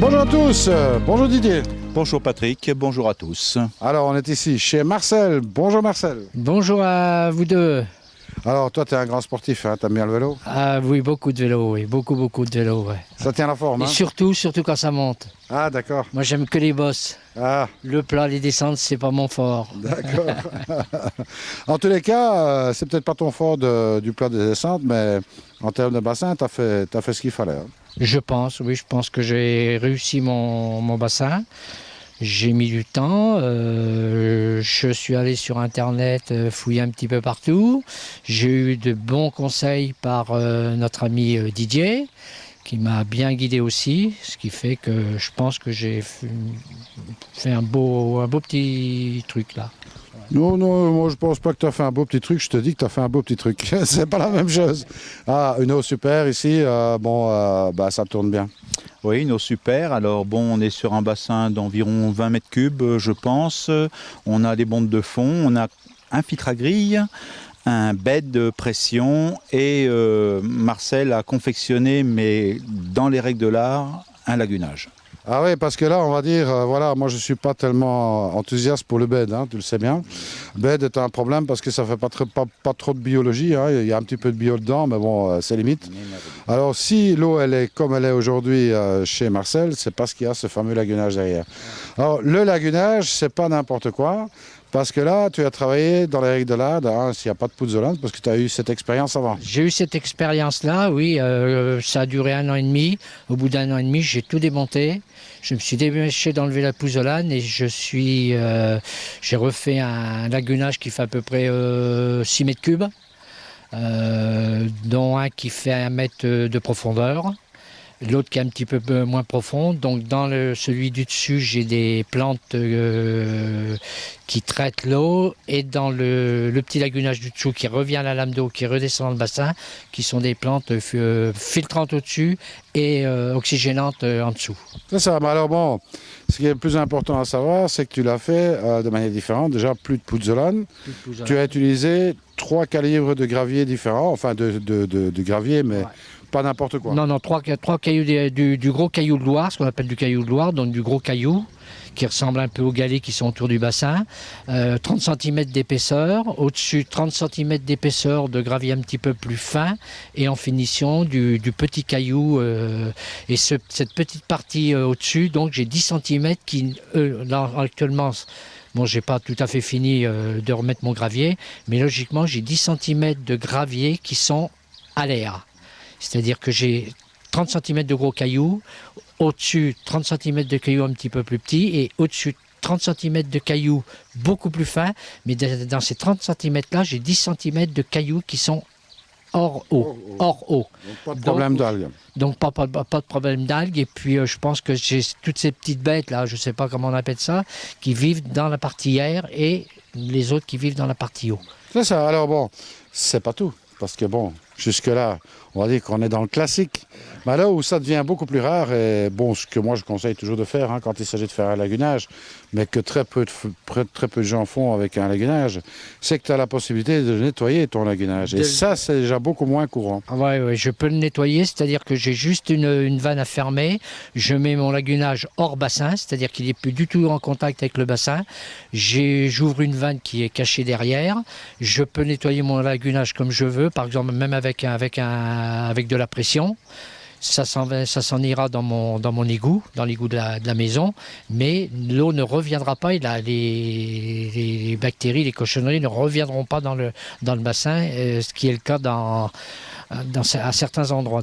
Bonjour à tous, bonjour Didier. Bonjour Patrick, bonjour à tous. Alors on est ici chez Marcel. Bonjour Marcel. Bonjour à vous deux. Alors toi tu es un grand sportif, hein, t'aimes bien le vélo? Ah oui, beaucoup de vélo, oui, beaucoup de vélo, ouais. Ça tient la forme, Et hein? surtout quand ça monte. Ah d'accord. Moi j'aime que les bosses. Ah Le plat, les descentes, c'est pas mon fort. d'accord. En tous les cas, c'est peut-être pas ton fort du plat des descentes, mais en termes de bassin, t'as fait ce qu'il fallait, hein. Je pense que j'ai réussi mon bassin. J'ai mis du temps, je suis allé sur internet fouiller un petit peu partout. J'ai eu de bons conseils par notre ami Didier, qui m'a bien guidé aussi, ce qui fait que je pense que j'ai fait un beau petit truc là. Non, moi je pense pas que tu as fait un beau petit truc, je te dis que tu as fait un beau petit truc. C'est pas la même chose. Ah, une eau super ici, ça tourne bien. Oui, nos super. Alors bon, on est sur un bassin d'environ 20 mètres cubes, je pense. On a des bombes de fond, on a un filtre à grille, un bed de pression et Marcel a confectionné, mais dans les règles de l'art, un lagunage. Ah oui, parce que là, on va dire, voilà, moi je ne suis pas tellement enthousiaste pour le bed, hein, tu le sais bien. Le bed est un problème parce que ça ne fait pas trop de biologie, hein, il y a un petit peu de bio dedans, mais bon, c'est limite. Alors si l'eau, elle est comme elle est aujourd'hui chez Marcel, c'est parce qu'il y a ce fameux lagunage derrière. Alors le lagunage, c'est pas n'importe quoi. Parce que là, tu as travaillé dans les règles de l'art, hein, s'il n'y a pas de pouzzolane, parce que tu as eu cette expérience avant. J'ai eu cette expérience-là, oui. Ça a duré 1 an et demi. Au bout d'1 an et demi, j'ai tout démonté. Je me suis dépêché d'enlever la pouzzolane et j'ai refait un lagunage qui fait à peu près 6 mètres cubes, dont un qui fait 1 mètre de profondeur. L'autre qui est un petit peu moins profond. Donc dans celui du dessus, j'ai des plantes qui traitent l'eau. Et dans le petit lagunage du dessous qui revient à la lame d'eau, qui redescend dans le bassin, qui sont des plantes filtrantes au-dessus et oxygénantes en dessous. C'est ça, mais alors bon, ce qui est le plus important à savoir, c'est que tu l'as fait de manière différente. Déjà, plus de pouzzolane. Tu as utilisé 3 calibres de gravier différents, enfin de gravier, mais... Ouais. Pas n'importe quoi. Non, 3 cailloux du gros caillou de Loire, ce qu'on appelle du caillou de Loire, donc du gros caillou, qui ressemble un peu aux galets qui sont autour du bassin. 30 cm d'épaisseur, au-dessus 30 cm d'épaisseur de gravier un petit peu plus fin, et en finition du petit caillou. Et cette petite partie au-dessus, donc j'ai 10 cm qui, là, actuellement... Bon, j'ai pas tout à fait fini de remettre mon gravier, mais logiquement, j'ai 10 cm de gravier qui sont à l'air. C'est-à-dire que j'ai 30 cm de gros cailloux, au-dessus 30 cm de cailloux un petit peu plus petits et au-dessus 30 cm de cailloux beaucoup plus fins. Mais dans ces 30 cm-là, j'ai 10 cm de cailloux qui sont hors eau. Hors eau. Donc pas de problème d'algues. Donc pas de problème d'algues. Et puis je pense que j'ai toutes ces petites bêtes-là, je ne sais pas comment on appelle ça, qui vivent dans la partie air et les autres qui vivent dans la partie eau. C'est ça. Alors bon, c'est pas tout. Parce que bon, jusque-là, on va dire qu'on est dans le classique. Mais là où ça devient beaucoup plus rare, et bon, ce que moi je conseille toujours de faire quand il s'agit de faire un lagunage, mais que très peu de gens font avec un lagunage, c'est que tu as la possibilité de nettoyer ton lagunage. Et ça, c'est déjà beaucoup moins courant. Oui, je peux le nettoyer, c'est-à-dire que j'ai juste une vanne à fermer, je mets mon lagunage hors bassin, c'est-à-dire qu'il n'est plus du tout en contact avec le bassin. J'ouvre une vanne qui est cachée derrière, je peux nettoyer mon lagunage comme je veux, par exemple même avec de la pression. Ça s'en ira dans mon égout, dans l'égout de la maison, mais l'eau ne reviendra pas et les bactéries, les cochonneries ne reviendront pas dans le bassin, ce qui est le cas à certains endroits.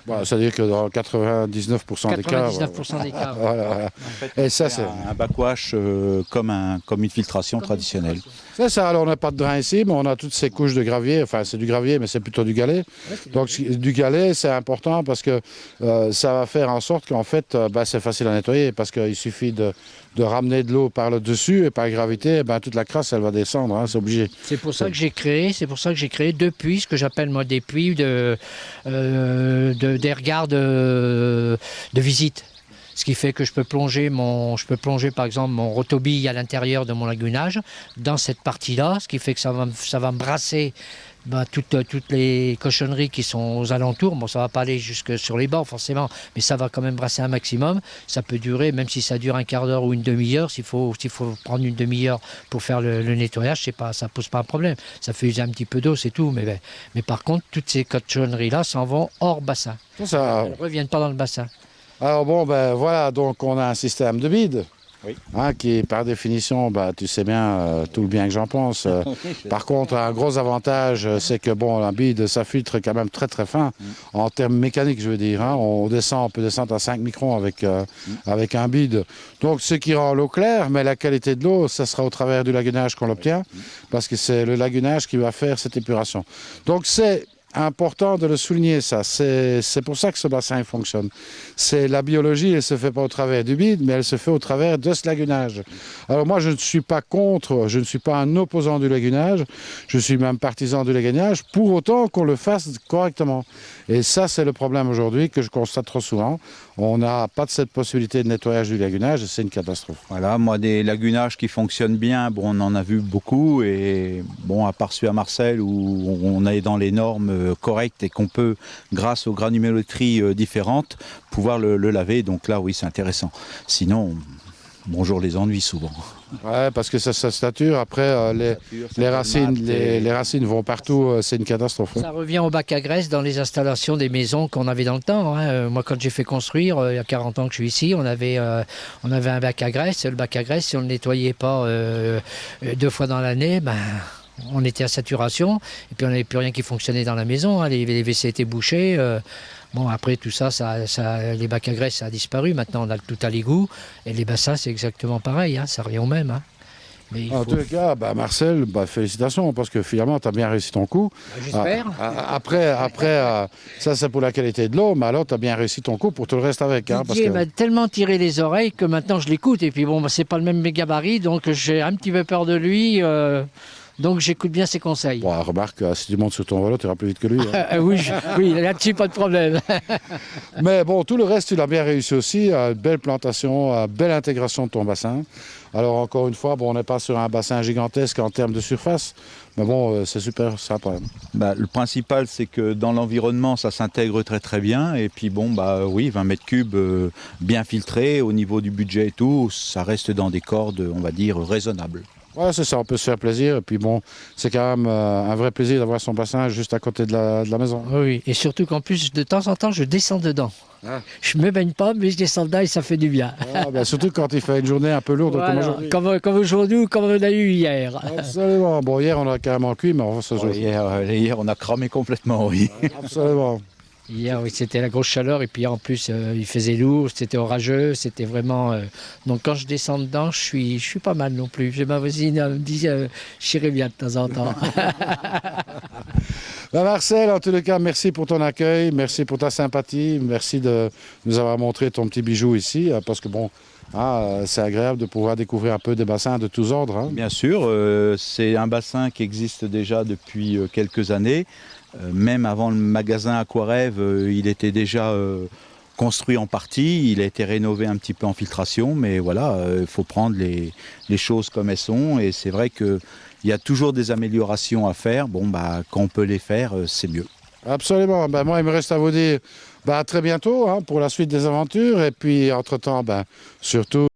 Bah, c'est-à-dire que dans 99% des cas... 99% des cas. Voilà. En fait, et ça, c'est un backwash comme une filtration traditionnelle. C'est ça, alors on n'a pas de drain ici, mais on a toutes ces couches de gravier, enfin c'est du gravier, mais c'est plutôt du galet. Donc du galet, c'est important parce que ça va faire en sorte qu'en fait, c'est facile à nettoyer, parce qu'il suffit de ramener de l'eau par le dessus et par gravité, toute la crasse, elle va descendre, hein, c'est obligé. C'est pour ça que j'ai créé 2 puits, ce que j'appelle moi des puits des regards de visite. Ce qui fait que je peux plonger par exemple mon rotobille à l'intérieur de mon lagunage dans cette partie-là, ce qui fait que ça va me brasser toutes les cochonneries qui sont aux alentours. Bon, ça ne va pas aller jusque sur les bords forcément, mais ça va quand même brasser un maximum. Ça peut durer, même si ça dure un quart d'heure ou une demi-heure, s'il faut prendre une demi-heure pour faire le nettoyage, ça ne pose pas un problème. Ça fait user un petit peu d'eau, c'est tout. Mais par contre, toutes ces cochonneries-là s'en vont hors bassin. Ça. Elles ne reviennent pas dans le bassin. Alors bon, voilà, donc on a un système de bide, oui. Qui par définition, tu sais bien tout le bien que j'en pense. Par contre, un gros avantage, c'est que un bide, ça filtre quand même très très fin, en termes mécaniques, je veux dire. On peut descendre à 5 microns avec un bide. Donc ce qui rend l'eau claire, mais la qualité de l'eau, ça sera au travers du lagunage qu'on l'obtient, parce que c'est le lagunage qui va faire cette épuration. Donc c'est important de le souligner, ça. C'est pour ça que ce bassin il fonctionne. C'est la biologie, elle ne se fait pas au travers du bide, mais elle se fait au travers de ce lagunage. Alors moi, je ne suis pas contre, je ne suis pas un opposant du lagunage, je suis même partisan du lagunage, pour autant qu'on le fasse correctement. Et ça, c'est le problème aujourd'hui que je constate trop souvent. On n'a pas de cette possibilité de nettoyage du lagunage et c'est une catastrophe. Voilà, moi des lagunages qui fonctionnent bien, bon, on en a vu beaucoup et bon, à part celui à Marcel où on est dans les normes correctes et qu'on peut, grâce aux granulométries différentes, pouvoir le laver. Donc là, oui, c'est intéressant. Sinon, bonjour les ennuis souvent. Ouais, parce que ça stature, après les racines vont partout, c'est une catastrophe. Ça revient au bac à graisse dans les installations des maisons qu'on avait dans le temps. Hein. Moi, quand j'ai fait construire, il y a 40 ans que je suis ici, on avait un bac à graisse. Le bac à graisse, si on ne le nettoyait pas 2 fois dans l'année, ben, on était à saturation. Et puis, on n'avait plus rien qui fonctionnait dans la maison. Hein. Les WC étaient bouchés. Bon, après tout ça, les bacs à graisse, ça a disparu. Maintenant, on a tout à l'égout. Et les bassins, c'est exactement pareil. Hein. Ça revient au même. Hein. Mais en tous les cas, Marcel, félicitations, parce que finalement, tu as bien réussi ton coup. J'espère. Après, ça, c'est pour la qualité de l'eau, mais alors, tu as bien réussi ton coup pour tout le reste avec. Hein, Didier m'a tellement tiré les oreilles que maintenant, je l'écoute. Et puis, bon, c'est pas le même gabarit, donc j'ai un petit peu peur de lui. Donc j'écoute bien ses conseils. Bon, remarque, si tu montes sur ton vélo, tu iras plus vite que lui. Hein. Oui, là-dessus, pas de problème. Mais bon, tout le reste, tu l'as bien réussi aussi. Belle plantation, belle intégration de ton bassin. Alors encore une fois, bon, on n'est pas sur un bassin gigantesque en termes de surface, mais bon, c'est super sympa. Le principal, c'est que dans l'environnement, ça s'intègre très très bien. Et puis bon, oui, 20 mètres cubes bien filtrés au niveau du budget et tout, ça reste dans des cordes, on va dire, raisonnables. Ouais, c'est ça, on peut se faire plaisir. Et puis bon, c'est quand même un vrai plaisir d'avoir son bassin juste à côté de la maison. Oui, et surtout qu'en plus, de temps en temps, je descends dedans. Ah. Je ne me baigne pas, mais je descends dedans et ça fait du bien. Ah, surtout quand il fait une journée un peu lourde voilà, comme aujourd'hui. Comme aujourd'hui ou comme on a eu hier. Absolument. Bon, hier, on a carrément cuit, mais on va se jouer. Hier, on a cramé complètement, oui. Absolument. Hier, oui, c'était la grosse chaleur et puis en plus, il faisait lourd, c'était orageux, c'était vraiment... Donc quand je descends dedans, je suis pas mal non plus. J'ai ma voisine, elle me dit, j'irai bien de temps en temps. Marcel, en tous les cas, merci pour ton accueil, merci pour ta sympathie, merci de nous avoir montré ton petit bijou ici, parce que bon, c'est agréable de pouvoir découvrir un peu des bassins de tous ordres. Hein. Bien sûr, c'est un bassin qui existe déjà depuis quelques années. Même avant le magasin Aquarêve, il était déjà construit en partie, il a été rénové un petit peu en filtration, mais voilà, il faut prendre les choses comme elles sont, et c'est vrai qu'il y a toujours des améliorations à faire. Bon, quand on peut les faire, c'est mieux. Absolument. Moi, il me reste à vous dire à très bientôt pour la suite des aventures, et puis entre-temps, surtout...